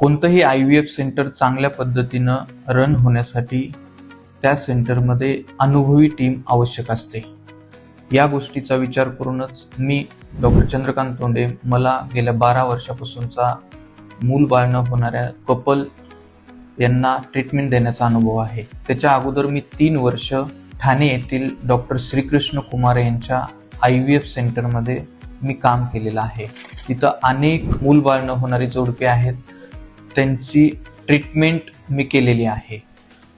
कोणतंही IVF centre चांगल्या पद्धतीनं रन होण्यासाठी त्या सेंटरमध्ये अनुभवी टीम आवश्यक असते. या गोष्टीचा विचार करूनच मी डॉक्टर चंद्रकांत तोंडे, मला गेल्या 12 वर्षापासूनचा मूलबाळ न होणाऱ्या कपल यांना ट्रीटमेंट देण्याचा अनुभव आहे. त्याच्या अगोदर मी 3 वर्ष ठाणे येथील डॉक्टर श्रीकृष्ण कुमार यांच्या IVF सेंटरमध्ये मी काम केलेलं आहे. तिथं अनेक मूलबाळ न होणारी जोडपे आहेत, त्यांची ट्रीटमेंट मी केलेली आहे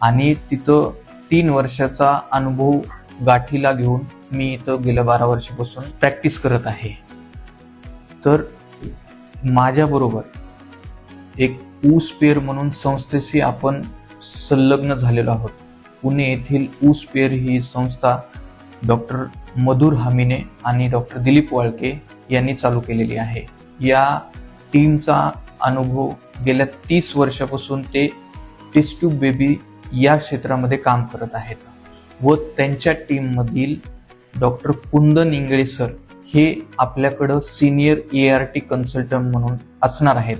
आणि तिथं 3 वर्षाचा अनुभव गाठीला घेऊन मी इथं गेल्या 12 वर्षापासून प्रॅक्टिस करत आहे. तर माझ्याबरोबर एक ऊसपेर म्हणून संस्थेशी आपण संलग्न झालेलो आहोत. पुणे येथील ऊसपेर ही संस्था डॉक्टर मधुर हामिने आणि डॉक्टर दिलीप वाळके यांनी चालू केलेली आहे. या टीमचा अनुभव गेल्या 30 वर्षापासून ते टेस्ट ट्यूब बेबी या क्षेत्रामध्ये काम करत आहेत व त्यांच्या टीममधील डॉक्टर कुंदन इंगळे सर हे आपल्याकडं सिनियर ART कन्सल्टंट म्हणून असणार आहेत.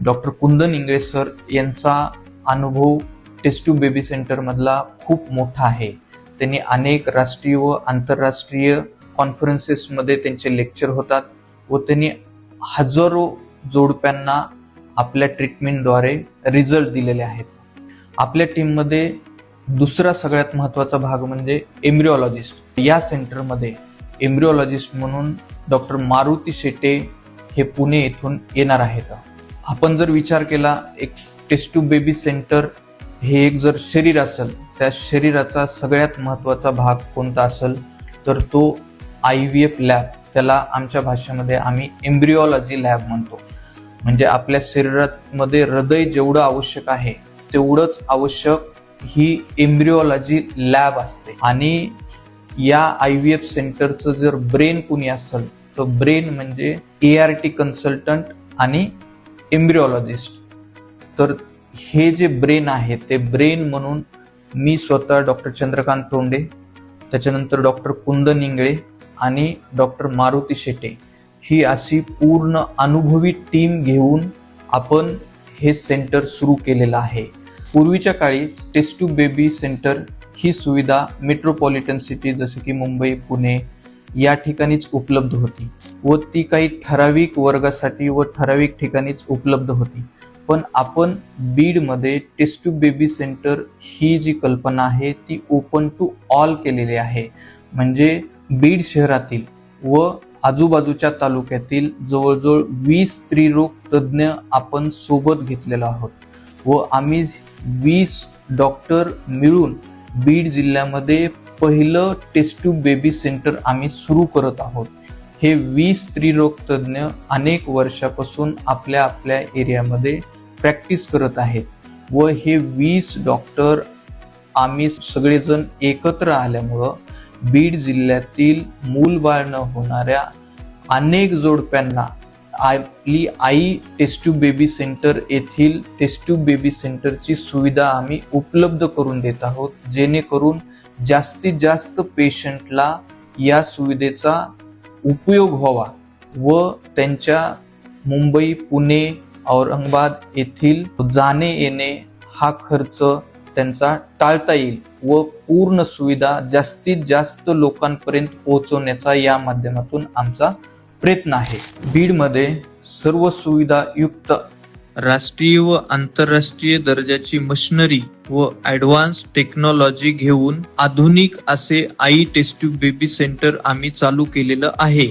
डॉक्टर कुंदन इंगळे सर यांचा अनुभव टेस्ट ट्यूब बेबी सेंटरमधला खूप मोठा आहे. त्यांनी अनेक राष्ट्रीय व आंतरराष्ट्रीय कॉन्फरन्सेसमध्ये त्यांचे लेक्चर होतात व त्यांनी हजारो जोडप्यांना आपल्या ट्रीटमेंटद्वारे रिझल्ट दिलेले आहेत. आपल्या टीममध्ये दुसरा सगळ्यात महत्त्वाचा भाग म्हणजे एम्ब्रिओलॉजिस्ट. या सेंटरमध्ये एम्ब्रिओलॉजिस्ट म्हणून डॉक्टर मारुती शेटे हे पुणे येथून येणार आहेत. आपण जर विचार केला, एक टेस्ट ट्यूब बेबी सेंटर हे एक जर शरीर असेल, त्या शरीराचा सगळ्यात महत्त्वाचा भाग कोणता असेल तर तो IVF लॅब, त्याला आमच्या भाषेमध्ये आम्ही एम्ब्रिओलॉजी लॅब म्हणतो. म्हणजे आपल्या शरीरामध्ये हृदय जेवढं आवश्यक आहे तेवढंच आवश्यक ही एम्ब्रिओलॉजी लॅब असते. आणि या IVF सेंटरचं जर ब्रेन कुणी असेल तर ब्रेन म्हणजे ART कन्सल्टंट आणि एम्ब्रिओलॉजिस्ट. तर हे जे ब्रेन आहे ते ब्रेन म्हणून मी स्वतः डॉक्टर चंद्रकांत तोंडे, त्याच्यानंतर डॉक्टर कुंदन इंगळे आणि डॉक्टर मारुती शेटे ही अशी पूर्ण अनुभवी टीम घेऊन आपण हे सेंटर सुरू केलेलं आहे. पूर्वीच्या काळी टेस्ट ट्यूब बेबी सेंटर ही सुविधा मेट्रोपॉलिटन सिटी जसे की मुंबई, पुणे या ठिकाणीच उपलब्ध होती व ती काही ठराविक वर्गासाठी व ठराविक ठिकाणीच उपलब्ध होती. पण आपण बीडमध्ये टेस्ट ट्यूब बेबी सेंटर ही जी कल्पना आहे ती ओपन टू ऑल केलेली आहे. म्हणजे बीड शहरातील व आजूबाजूच्या तालुक्यातील जवळजवळ 20 स्त्रीरोग तज्ज्ञ आपण सोबत घेतलेलो आहोत व आम्ही 20 डॉक्टर मिळून बीड जिल्ह्यामध्ये पहिलं टेस्ट ट्यूब बेबी सेंटर आम्ही सुरू करत आहोत. हे 20 स्त्रीरोग तज्ज्ञ अनेक वर्षापासून आपल्या एरियामध्ये प्रॅक्टिस करत आहेत व हे 20 डॉक्टर आम्ही सगळेजण एकत्र आल्यामुळं बीड जिल्ह्यातील मूलबाळ न होणाऱ्या अनेक जोडप्यांना आपली आई टेस्ट ट्यूब बेबी सेंटर येथील टेस्ट ट्यूब बेबी सेंटरची सुविधा आम्ही उपलब्ध करून देत आहोत, जेणेकरून जास्तीत जास्त पेशंटला या सुविधेचा उपयोग व्हावा व त्यांच्या मुंबई, पुणे, औरंगाबाद येथील जाणे येणे हा खर्च त्यांचा टाळता येईल व पूर्ण सुविधा जास्तीत जास्त लोकांपर्यंत पोहोचवण्याचा या माध्यमातून आमचा प्रयत्न आहे. बीडमध्ये सर्व सुविधा युक्त राष्ट्रीय व आंतरराष्ट्रीय दर्जाची मशिनरी व ॲडव्हान्स टेक्नॉलॉजी घेऊन आधुनिक असे आई टेस्ट ट्यूब बेबी सेंटर आम्ही चालू केलेलं आहे.